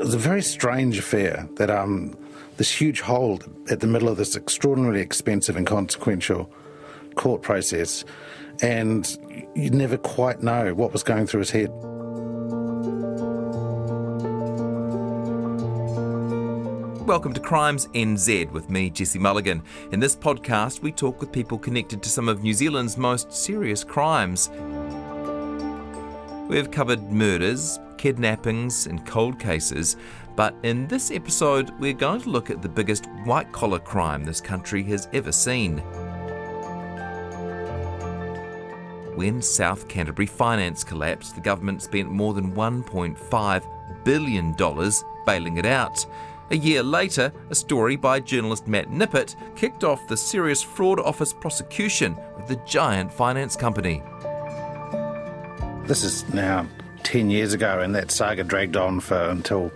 was a very strange affair that this huge hold at the middle of this extraordinarily expensive and consequential court process, and you never quite know what was going through his head. Welcome to Crimes NZ with me, Jesse Mulligan. In this podcast, we talk with people connected to some of New Zealand's most serious crimes. We've covered murders, kidnappings and cold cases, but in this episode, we're going to look at the biggest white-collar crime this country has ever seen. When South Canterbury Finance collapsed, the government spent more than $1.5 billion bailing it out. A year later, a story by journalist Matt Nippert kicked off the Serious Fraud Office prosecution of the giant finance company. This is now 10 years ago, and that saga dragged on until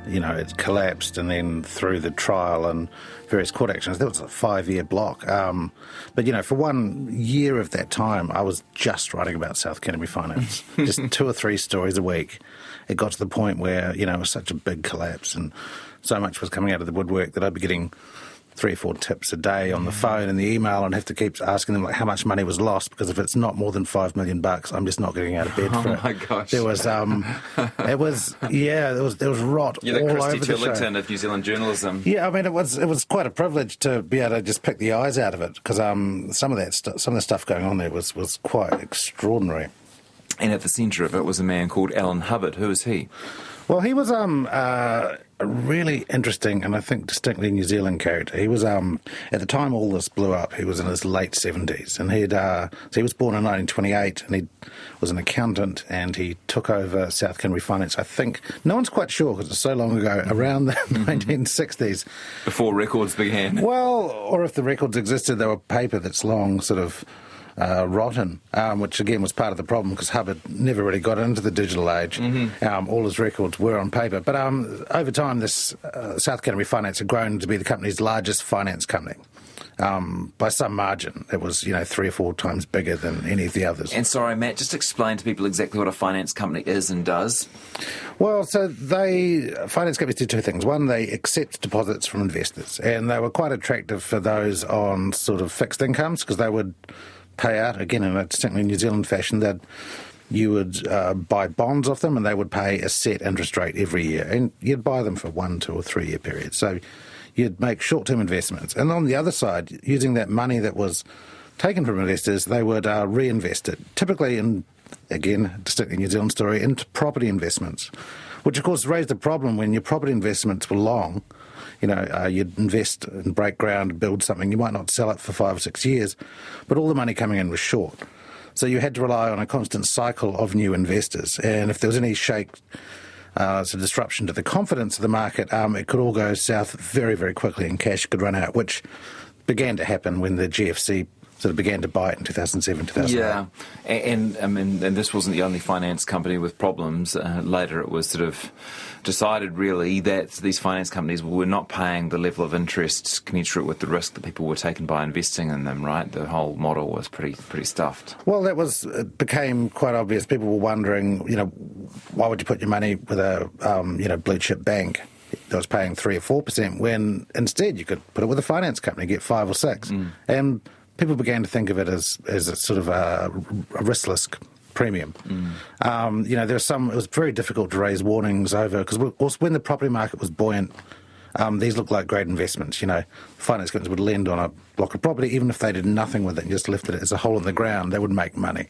it collapsed, and then through the trial and various court actions. That was a 5-year block. But for 1 year of that time, I was just writing about South Canterbury Finance. Just 2 or 3 stories a week. It got to the point where, it was such a big collapse and so much was coming out of the woodwork that I'd be getting 3 or 4 tips a day on the phone and the email, and have to keep asking them how much money was lost, because if it's not more than $5 million, I'm just not getting out of bed for it. Oh my gosh! There was there was rot all over the show. You're the Christy Turlington of New Zealand journalism. Yeah, I mean it was quite a privilege to be able to just pick the eyes out of it, because some of the stuff going on there was quite extraordinary. And at the centre of it was a man called Alan Hubbard. Who is he? Well, he was a really interesting and I think distinctly New Zealand character. He was, at the time all this blew up, he was in his late 70s, and he was born in 1928, and he was an accountant, and he took over South Canterbury Finance, I think. No one's quite sure because it's so long ago, around the 1960s. Before records began. Well, or if the records existed, they were paper that's long sort of rotten, which again was part of the problem because Hubbard never really got into the digital age. All his records were on paper. But over time, this South Canterbury Finance had grown to be the company's largest finance company. By some margin. It was, 3 or 4 times bigger than any of the others. And sorry, Matt, just explain to people exactly what a finance company is and does. Well, so finance companies do 2 things. One, they accept deposits from investors, and they were quite attractive for those on sort of fixed incomes, because they would pay out, again, in a distinctly New Zealand fashion, that you would buy bonds off them, and they would pay a set interest rate every year. And you'd buy them for 1, 2 or 3 year periods. So you'd make short-term investments. And on the other side, using that money that was taken from investors, they would reinvest it, typically in, again, distinctly New Zealand story, into property investments, which of course raised a problem when your property investments were long. You'd invest and break ground, build something. You might not sell it for 5 or 6 years, but all the money coming in was short. So you had to rely on a constant cycle of new investors. And if there was any disruption to the confidence of the market, it could all go south very, very quickly and cash could run out, which began to happen when the GFC sort of began to bite in 2007, 2008. Yeah, and this wasn't the only finance company with problems. Later it was sort of decided really that these finance companies were not paying the level of interest commensurate with the risk that people were taking by investing in them, right? The whole model was pretty stuffed. Well, it became quite obvious. People were wondering, why would you put your money with a, blue chip bank that was paying 3 or 4% when instead you could put it with a finance company, get 5 or 6. And people began to think of it as a sort of a riskless premium. There was it was very difficult to raise warnings over, because when the property market was buoyant, these looked like great investments. Finance companies would lend on a block of property, even if they did nothing with it and just left it as a hole in the ground, they would make money.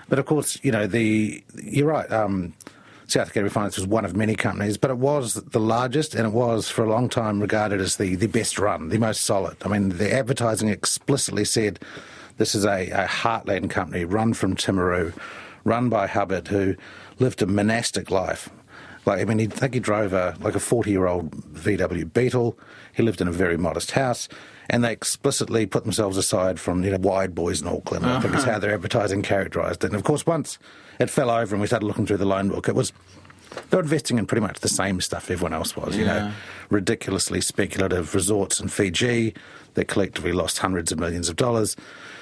But of course, you're right. South Canterbury Finance was one of many companies, but it was the largest, and it was for a long time regarded as the best run, the most solid. I mean, the advertising explicitly said this is a heartland company run from Timaru, run by Hubbard, who lived a monastic life. I think he drove a 40-year-old VW Beetle. He lived in a very modest house, and they explicitly put themselves aside from wide boys in Auckland. I think is how their advertising characterised it. And of course, once it fell over and we started looking through the loan book, they were investing in pretty much the same stuff everyone else was. Ridiculously speculative resorts in Fiji that collectively lost hundreds of millions of dollars.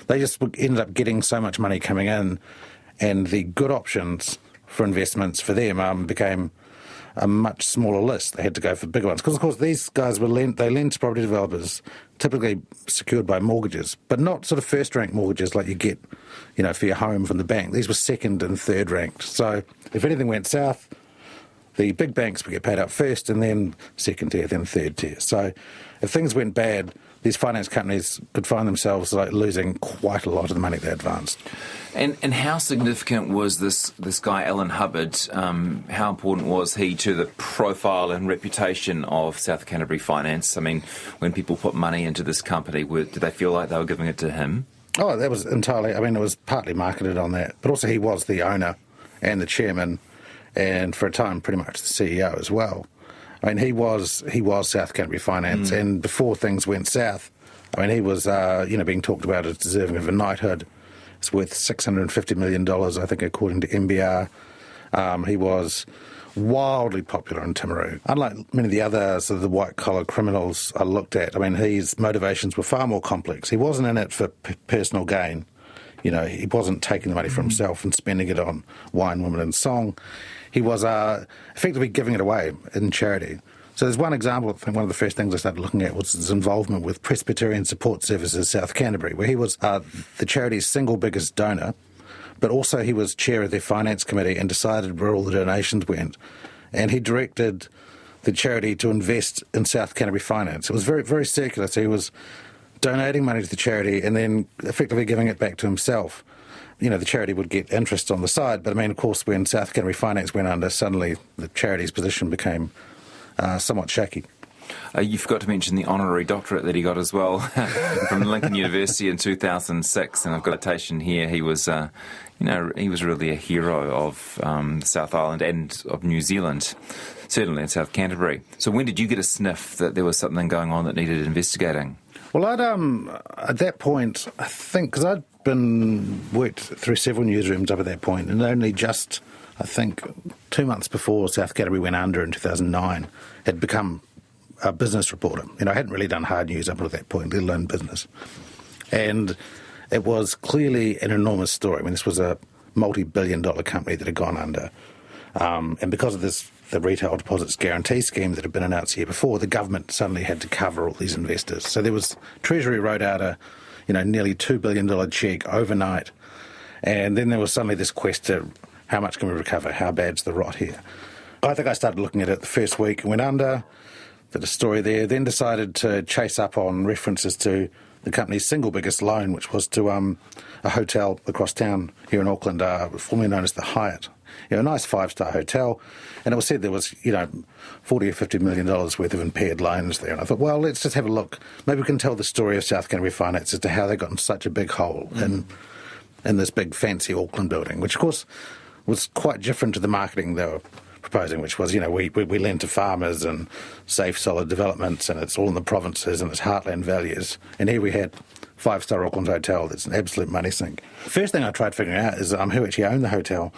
They just ended up getting so much money coming in, and the good options for investments for them became a much smaller list. They had to go for bigger ones. Because, of course, these guys lent to property developers, typically secured by mortgages, but not sort of first-rank mortgages like you get, for your home from the bank. These were second and third-ranked. So if anything went south, the big banks would get paid out first, and then second tier, then third tier. So if things went bad, these finance companies could find themselves losing quite a lot of the money they advanced. And how significant was this guy, Alan Hubbard? How important was he to the profile and reputation of South Canterbury Finance? I mean, when people put money into this company, did they feel like they were giving it to him? Oh, that was entirely, it was partly marketed on that. But also he was the owner and the chairman, and for a time pretty much the CEO as well. He was South Canterbury Finance, and before things went south, he was, being talked about as deserving of a knighthood. It's worth $650 million, I think, according to MBR. He was wildly popular in Timaru. Unlike many of the other sort of the white-collar criminals I looked at, his motivations were far more complex. He wasn't in it for personal gain. He wasn't taking the money for himself and spending it on wine, women and song. He was effectively giving it away in charity. So there's one example, I think one of the first things I started looking at was his involvement with Presbyterian Support Services South Canterbury, where he was the charity's single biggest donor, but also he was chair of their finance committee and decided where all the donations went. And he directed the charity to invest in South Canterbury Finance. It was very, very circular. So he was donating money to the charity and then effectively giving it back to himself. The charity would get interest on the side, but of course, when South Canterbury Finance went under, suddenly the charity's position became somewhat shaky. You forgot to mention the honorary doctorate that he got as well from Lincoln University in 2006, and I've got a citation here. He was, he was really a hero of the South Island and of New Zealand, certainly in South Canterbury. So when did you get a sniff that there was something going on that needed investigating? Well, I'd at that point, I think, because I'd worked through several newsrooms up at that point, and only just, I think, 2 months before South Canterbury went under in 2009, had become a business reporter. I hadn't really done hard news up until that point, let alone business. And it was clearly an enormous story. This was a multi-billion-dollar company that had gone under. And because of the retail deposits guarantee scheme that had been announced the year before, the government suddenly had to cover all these investors. So Treasury wrote out a nearly $2 billion cheque overnight. And then there was suddenly this quest to how much can we recover? How bad's the rot here? I think I started looking at it the first week, went under, did a story there, then decided to chase up on references to the company's single biggest loan, which was to a hotel across town here in Auckland, formerly known as the Hyatt. A nice five-star hotel, and it was said there was, $40 or $50 million worth of impaired loans there. And I thought, well, let's just have a look. Maybe we can tell the story of South Canterbury Finance as to how they got in such a big hole in this big fancy Auckland building, which of course was quite different to the marketing they were proposing, which was, we lend to farmers and safe, solid developments, and it's all in the provinces and it's heartland values. And here we had five-star Auckland hotel that's an absolute money sink. First thing I tried figuring out is who actually owned the hotel.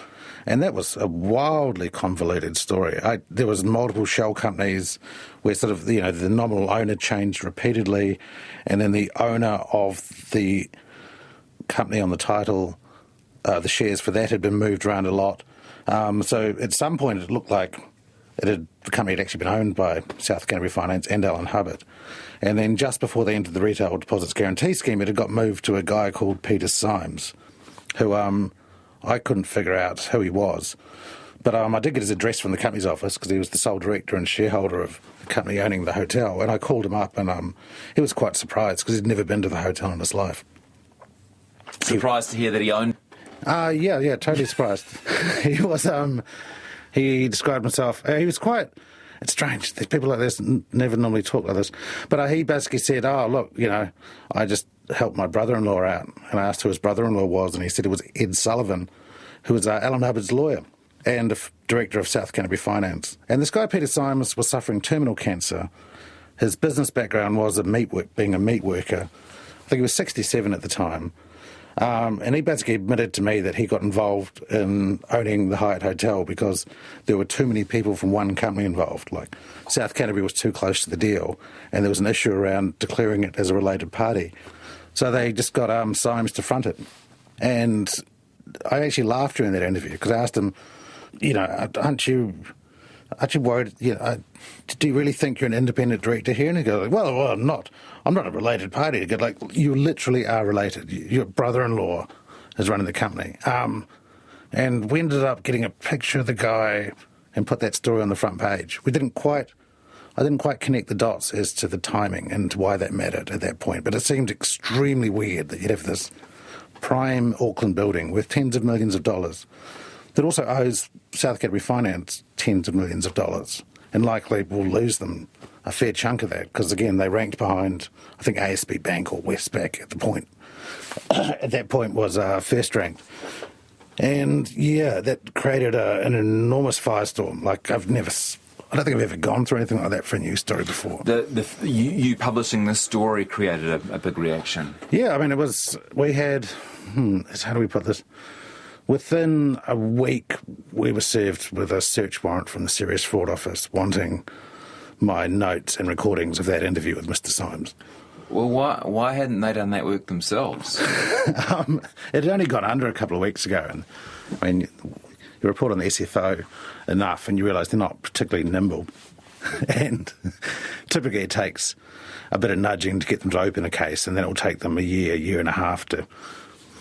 And that was a wildly convoluted story. There was multiple shell companies where sort of, the nominal owner changed repeatedly, and then the owner of the company on the title, the shares for that had been moved around a lot. So at some point it looked like the company had actually been owned by South Canterbury Finance and Alan Hubbard. And then just before they entered the Retail Deposits Guarantee Scheme, it had got moved to a guy called Peter Symes, who I couldn't figure out who he was. But I did get his address from the company's office because he was the sole director and shareholder of the company owning the hotel. And I called him up, and he was quite surprised because he'd never been to the hotel in his life. Surprised to hear that he owned? Yeah, totally surprised. He was, he described himself, he was quite, it's strange, there's people like this never normally talk like this, but he basically said, look, I just helped my brother-in-law out, and I asked who his brother-in-law was, and he said it was Ed Sullivan, who was Alan Hubbard's lawyer and director of South Canterbury Finance. And this guy, Peter Symes, was suffering terminal cancer. His business background was being a meat worker. I think he was 67 at the time. And he basically admitted to me that he got involved in owning the Hyatt Hotel because there were too many people from one company involved. Like, South Canterbury was too close to the deal, and there was an issue around declaring it as a related party. So they just got Symes to front it. And I actually laughed during that interview because I asked him, aren't you actually worried, do you really think you're an independent director here? And he goes, well, I'm not. I'm not a related party. He goes, like, you literally are related. Your brother-in-law is running the company. And we ended up getting a picture of the guy and put that story on the front page. I didn't quite connect the dots as to the timing and why that mattered at that point, but it seemed extremely weird that you'd have this prime Auckland building worth tens of millions of dollars that also owes South Canterbury Finance tens of millions of dollars, and likely will lose them a fair chunk of that, because again, they ranked behind, I think, ASB Bank or Westpac at the point. At that point was first ranked. And yeah, that created an enormous firestorm. Like, I don't think I've ever gone through anything like that for a news story before. You publishing this story created a big reaction. Yeah, I mean, we had, how do we put this? Within a week, we were served with a search warrant from the Serious Fraud Office wanting my notes and recordings of that interview with Mr. Symes. Well, why hadn't they done that work themselves? It had only gone under a couple of weeks ago, and I mean, you report on the SFO enough and you realise they're not particularly nimble, and typically it takes a bit of nudging to get them to open a case, and then it will take them a year and a half to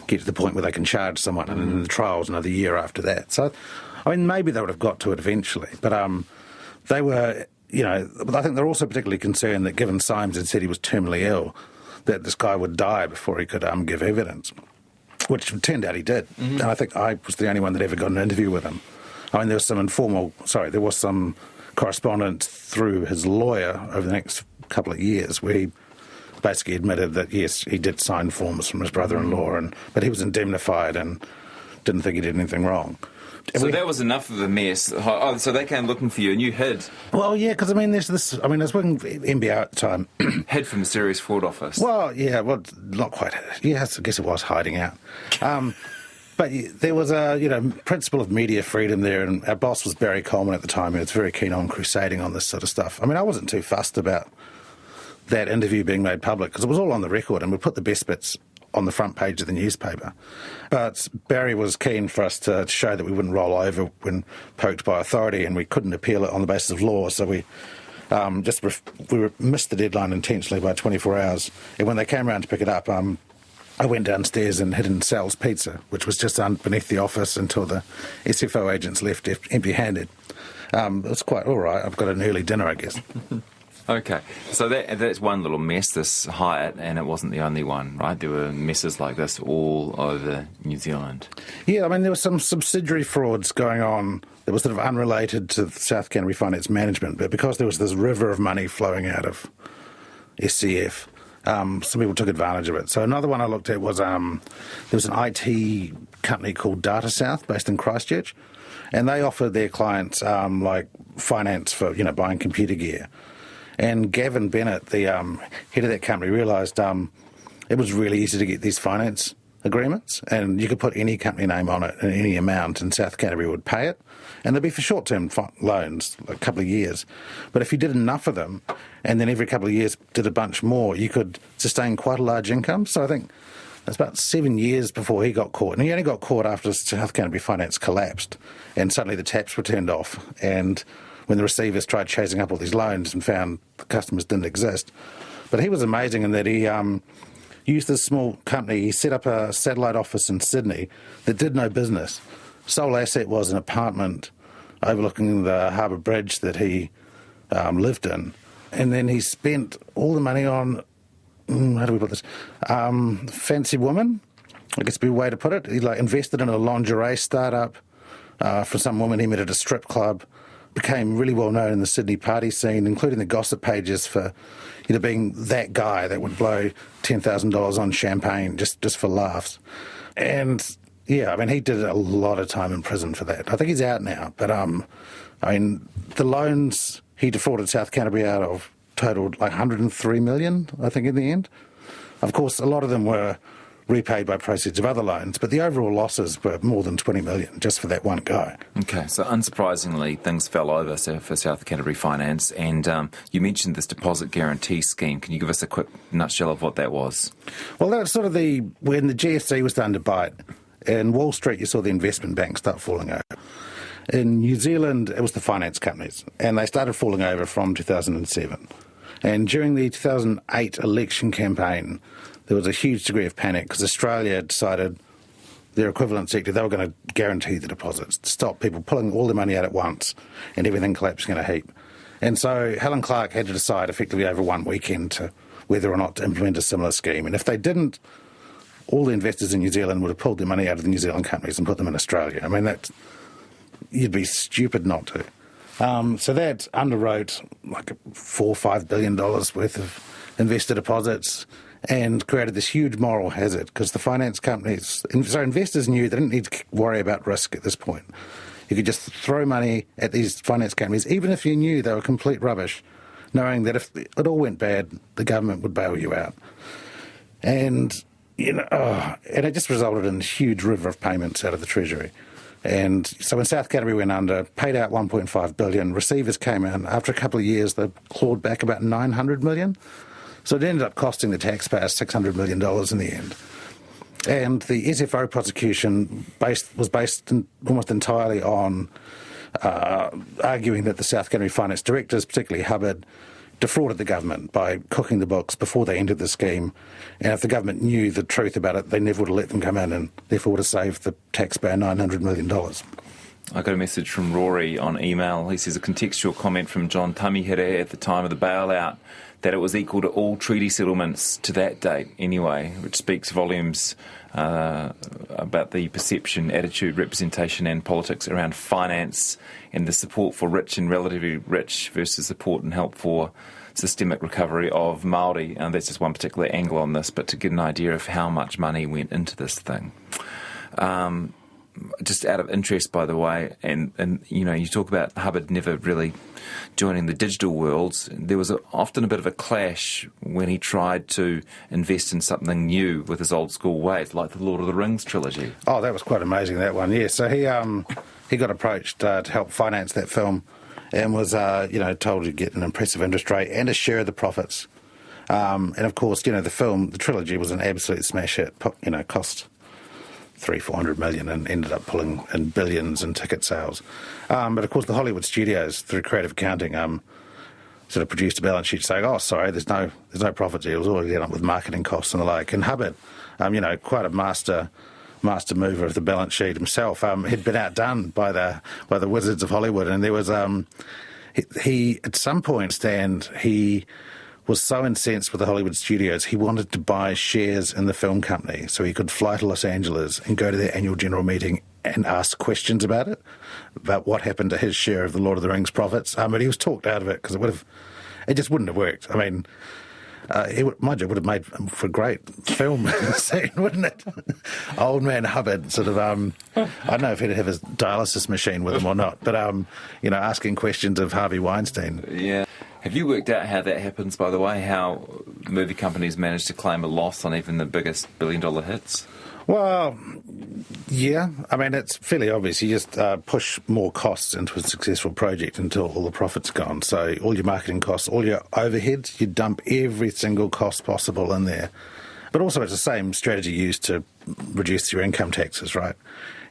get to the point where they can charge someone, and then the trial's another year after that. So, I mean, maybe they would have got to it eventually, but they were... but I think they're also particularly concerned that, given Symes had said he was terminally ill, that this guy would die before he could give evidence, which turned out he did. Mm-hmm. And I think I was the only one that ever got an interview with him. I mean, there was some correspondence through his lawyer over the next couple of years where he basically admitted that, yes, he did sign forms from his brother-in-law, but he was indemnified and didn't think he did anything wrong. So that was enough of a mess. Oh, so they came looking for you and you hid? Well, yeah, because I mean, there's this. I mean, I was working for MBO at the time. Hid from the Serious Fraud Office? Well, yeah, not quite. Yes, I guess it was hiding out. But there was a principle of media freedom there, and our boss was Barry Coleman at the time, and was very keen on crusading on this sort of stuff. I mean, I wasn't too fussed about that interview being made public because it was all on the record, and we put the best bits on the front page of the newspaper. But Barry was keen for us to show that we wouldn't roll over when poked by authority, and we couldn't appeal it on the basis of law, so we missed the deadline intentionally by 24 hours. And when they came around to pick it up, I went downstairs and hid in Sal's Pizza, which was just beneath the office until the SFO agents left empty-handed. It was quite all right. I've got an early dinner, I guess. Okay, so that's one little mess, this Hyatt, and it wasn't the only one, right? There were messes like this all over New Zealand. Yeah, I mean, there were some subsidiary frauds going on that was sort of unrelated to South Canterbury Finance management, but because there was this river of money flowing out of SCF, some people took advantage of it. So another one I looked at was there was an IT company called Data South based in Christchurch, and they offered their clients like finance for buying computer gear. And Gavin Bennett, the head of that company, realised it was really easy to get these finance agreements, and you could put any company name on it and any amount, and South Canterbury would pay it. And they'd be for short-term loans, like a couple of years. But if you did enough of them, and then every couple of years did a bunch more, you could sustain quite a large income. So I think it's about 7 years before he got caught. And he only got caught after South Canterbury Finance collapsed, and suddenly the taps were turned off, and when the receivers tried chasing up all these loans and found the customers didn't exist. But he was amazing in that he used this small company. He set up a satellite office in Sydney that did no business. Sole asset was an apartment overlooking the Harbour Bridge that he lived in. And then he spent all the money on, how do we put this, fancy woman, I guess would be a way to put it. He invested in a lingerie startup for some woman he met at a strip club. Became really well known in the Sydney party scene, including the gossip pages for, being that guy that would blow $10,000 on champagne just for laughs. And yeah, I mean, he did a lot of time in prison for that. I think he's out now, but I mean, the loans he defrauded South Canterbury out of totaled like 103 million, I think, in the end. Of course, a lot of them were repaid by proceeds of other loans, but the overall losses were more than 20 million just for that one guy. Okay, so unsurprisingly, things fell over for South Canterbury Finance, and you mentioned this deposit guarantee scheme. Can you give us a quick nutshell of what that was? Well, that was sort of when the GFC was starting to bite. In Wall Street, you saw the investment banks start falling over. In New Zealand, it was the finance companies, and they started falling over from 2007. And during the 2008 election campaign, there was a huge degree of panic because Australia decided their equivalent sector, they were going to guarantee the deposits, to stop people pulling all their money out at once and everything collapsing in a heap. And so Helen Clark had to decide effectively over one weekend to whether or not to implement a similar scheme. And if they didn't, all the investors in New Zealand would have pulled their money out of the New Zealand companies and put them in Australia. I mean, you'd be stupid not to. So that underwrote like $4 or $5 billion worth of investor deposits and created this huge moral hazard because the finance companies, so investors knew they didn't need to worry about risk at this point. You could just throw money at these finance companies, even if you knew they were complete rubbish, knowing that if it all went bad, the government would bail you out. And, and it just resulted in a huge river of payments out of the Treasury. And so when South Canterbury went under, paid out $1.5 billion, receivers came in. After a couple of years, they clawed back about $900 million. So it ended up costing the taxpayers $600 million in the end. And the SFO prosecution was based almost entirely on arguing that the South Canterbury Finance directors, particularly Hubbard, defrauded the government by cooking the books before they entered the scheme. And if the government knew the truth about it, they never would have let them come in and therefore would have saved the taxpayer $900 million. I got a message from Rory on email. He says a contextual comment from John Tamihere at the time of the bailout that it was equal to all treaty settlements to that date anyway, which speaks volumes about the perception, attitude, representation and politics around finance and the support for rich and relatively rich versus support and help for systemic recovery of Māori. And that's just one particular angle on this, but to get an idea of how much money went into this thing. Just out of interest, by the way, and you talk about Hubbard never really joining the digital world. There was often a bit of a clash when he tried to invest in something new with his old school ways, like the Lord of the Rings trilogy. Oh, that was quite amazing, that one, yeah. So he got approached to help finance that film and was, told to get an impressive interest rate and a share of the profits. And, of course, the trilogy was an absolute smash hit, cost $300-400 million and ended up pulling in billions in ticket sales. But of course the Hollywood studios, through creative accounting, sort of produced a balance sheet saying, oh, sorry, there's no profits here. It was all ended up with marketing costs and the like. And Hubbard, quite a master mover of the balance sheet himself, had been outdone by the wizards of Hollywood. And there was he at some point, he was so incensed with the Hollywood studios, he wanted to buy shares in the film company so he could fly to Los Angeles and go to their annual general meeting and ask questions about what happened to his share of the Lord of the Rings profits. But he was talked out of it because it just wouldn't have worked. I mean, mind you, it would have made for a great film scene, wouldn't it? Old man Hubbard sort of, I don't know if he'd have his dialysis machine with him or not, but, asking questions of Harvey Weinstein. Yeah. Have you worked out how that happens, by the way, how movie companies manage to claim a loss on even the biggest billion-dollar hits? Well, yeah. I mean, it's fairly obvious. You just push more costs into a successful project until all the profit's gone. So all your marketing costs, all your overheads, you dump every single cost possible in there. But also it's the same strategy used to reduce your income taxes, right?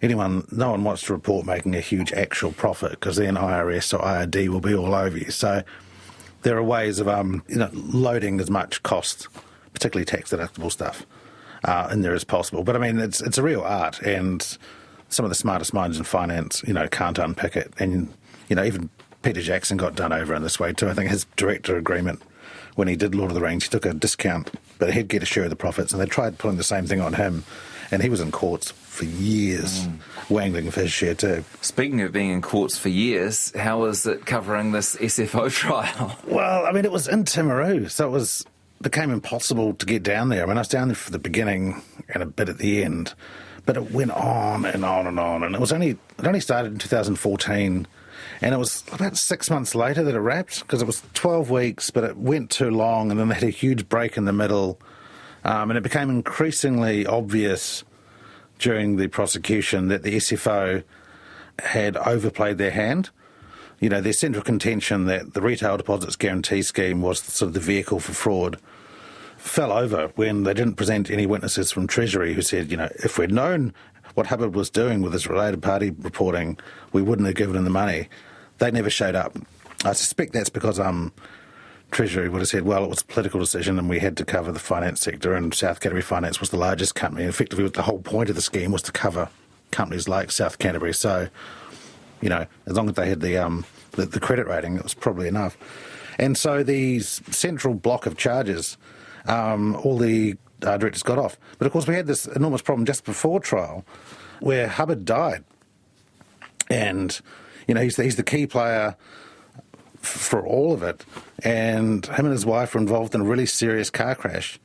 No one wants to report making a huge actual profit because then IRS or IRD will be all over you. So there are ways of loading as much cost, particularly tax-deductible stuff, in there as possible. But, I mean, it's a real art, and some of the smartest minds in finance, can't unpick it. And, even Peter Jackson got done over in this way too. I think his director agreement, when he did Lord of the Rings, he took a discount, but he'd get a share of the profits, and they tried putting the same thing on him, and he was in courts for years, wangling for his share too. Speaking of being in courts for years, how was it covering this SFO trial? Well, I mean, it was in Timaru, so it became impossible to get down there. I mean, I was down there for the beginning and a bit at the end, but it went on and on and on, and it only started in 2014, and it was about 6 months later that it wrapped, because it was 12 weeks, but it went too long, and then they had a huge break in the middle, and it became increasingly obvious during the prosecution that the SFO had overplayed their hand. Their central contention that the Retail Deposits Guarantee Scheme was sort of the vehicle for fraud fell over when they didn't present any witnesses from Treasury who said, if we'd known what Hubbard was doing with his related party reporting, we wouldn't have given him the money. They never showed up. I suspect that's because Treasury would have said, well, it was a political decision and we had to cover the finance sector, and South Canterbury Finance was the largest company. And effectively, the whole point of the scheme was to cover companies like South Canterbury. So, as long as they had the credit rating, it was probably enough. And so the central block of charges, all the directors got off. But of course, we had this enormous problem just before trial where Hubbard died. And, he's the key player for all of it, and him and his wife were involved in a really serious car crash,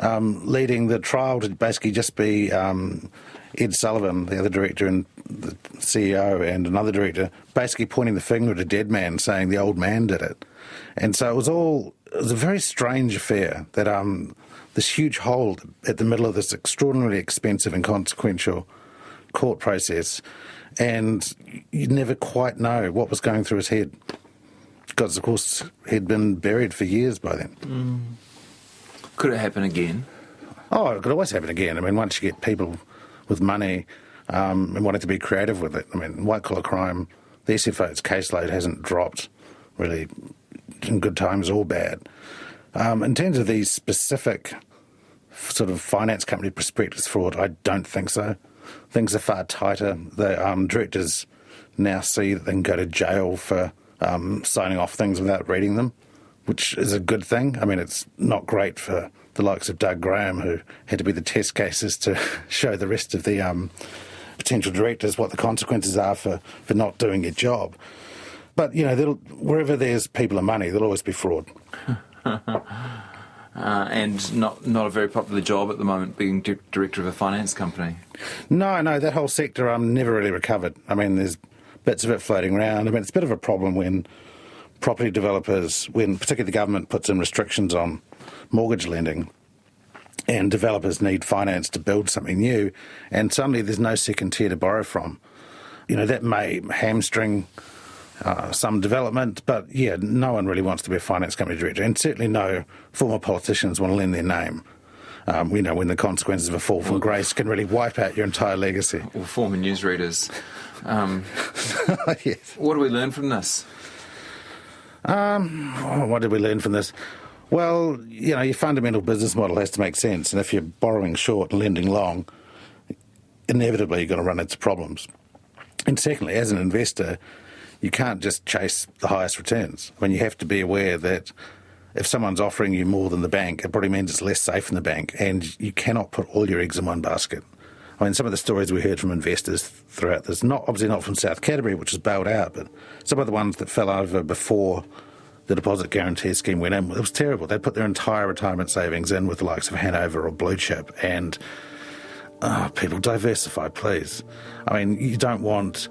leading the trial to basically just be Ed Sullivan, the other director and the CEO, and another director, basically pointing the finger at a dead man, saying the old man did it. And so it was a very strange affair, that this huge hole at the middle of this extraordinarily expensive and consequential court process, and you never quite know what was going through his head. Because, of course, he'd been buried for years by then. Could it happen again? Oh, it could always happen again. I mean, once you get people with money and wanting to be creative with it. I mean, white-collar crime, the SFO's caseload hasn't dropped really in good times or bad. In terms of these specific sort of finance company prospectus fraud, I don't think so. Things are far tighter. The directors now see that they can go to jail for signing off things without reading them, which is a good thing. I mean, it's not great for the likes of Doug Graham, who had to be the test cases to show the rest of the potential directors what the consequences are for not doing your job. But, wherever there's people and money, there'll always be fraud. And not a very popular job at the moment, being director of a finance company. No, that whole sector never really recovered. I mean, there's bits of it floating around. I mean, it's a bit of a problem when property developers, when particularly the government puts in restrictions on mortgage lending, and developers need finance to build something new, and suddenly there's no second tier to borrow from. That may hamstring some development, but yeah, no one really wants to be a finance company director, and certainly no former politicians want to lend their name. When the consequences of a fall from grace can really wipe out your entire legacy. Or former newsreaders. Yes. What do we learn from this? What did we learn from this? Well, your fundamental business model has to make sense, and if you're borrowing short and lending long, inevitably you're going to run into problems. And secondly, as an investor, you can't just chase the highest returns. I mean, you have to be aware that if someone's offering you more than the bank, it probably means it's less safe in the bank, and you cannot put all your eggs in one basket. I mean, some of the stories we heard from investors throughout this, obviously not from South Canterbury, which was bailed out, but some of the ones that fell over before the deposit guarantee scheme went in, it was terrible. They'd put their entire retirement savings in with the likes of Hanover or Blue Chip, and people, diversify, please. I mean, you don't want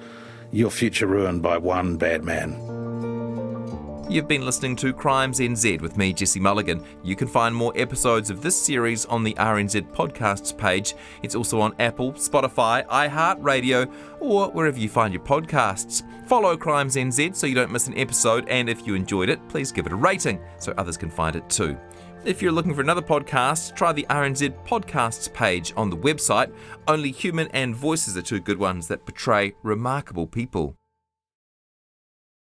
your future ruined by one bad man. You've been listening to Crimes NZ with me, Jesse Mulligan. You can find more episodes of this series on the RNZ podcasts page. It's also on Apple, Spotify, iHeartRadio, or wherever you find your podcasts. Follow Crimes NZ so you don't miss an episode, and if you enjoyed it, please give it a rating so others can find it too. If you're looking for another podcast, try the RNZ podcasts page on the website. Only Human and Voices are two good ones that portray remarkable people.